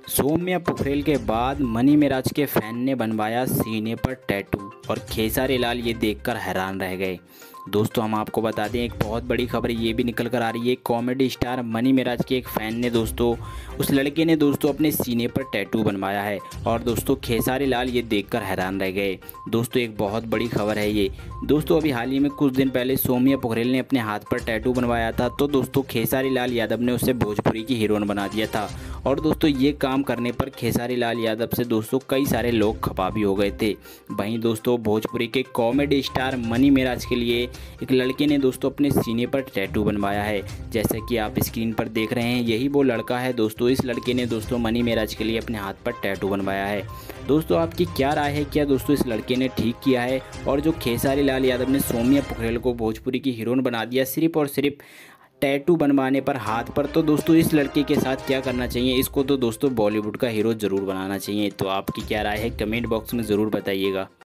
सौम्या पोखरेल के बाद मनी मेराज के फैन ने बनवाया सीने पर टैटू और खेसारी लाल ये देखकर हैरान रह गए। दोस्तों हम आपको बता दें, एक बहुत बड़ी खबर ये भी निकल कर आ रही है। कॉमेडी स्टार मनी मेराज के एक फ़ैन ने दोस्तों, उस लड़के ने दोस्तों अपने सीने पर टैटू बनवाया है और दोस्तों खेसारी लाल ये देखकर हैरान रह गए। दोस्तों एक बहुत बड़ी खबर है ये। दोस्तों अभी हाल ही में कुछ दिन पहले सौम्या पोखरेल ने अपने हाथ पर टैटू बनवाया था, तो दोस्तों खेसारी लाल यादव ने उसे भोजपुरी की हीरोइन बना दिया था। और दोस्तों ये काम करने पर खेसारी लाल यादव से दोस्तों कई सारे लोग खफा भी हो गए थे। वहीं दोस्तों भोजपुरी के कॉमेडी स्टार मनी मेराज के लिए एक लड़के ने दोस्तों अपने सीने पर टैटू बनवाया है। जैसे कि आप स्क्रीन पर देख रहे हैं, यही वो लड़का है दोस्तों। इस लड़के ने दोस्तों मनी मेराज के लिए अपने हाथ पर टैटू बनवाया है। दोस्तों आपकी क्या राय है, क्या दोस्तों इस लड़के ने ठीक किया है? और जो खेसारी लाल यादव ने सौम्या पोखरेल को भोजपुरी की हीरोइन बना दिया सिर्फ और सिर्फ टैटू बनवाने पर हाथ पर, तो दोस्तों इस लड़के के साथ क्या करना चाहिए? इसको तो दोस्तों बॉलीवुड का हीरो ज़रूर बनाना चाहिए। तो आपकी क्या राय है, कमेंट बॉक्स में ज़रूर बताइएगा।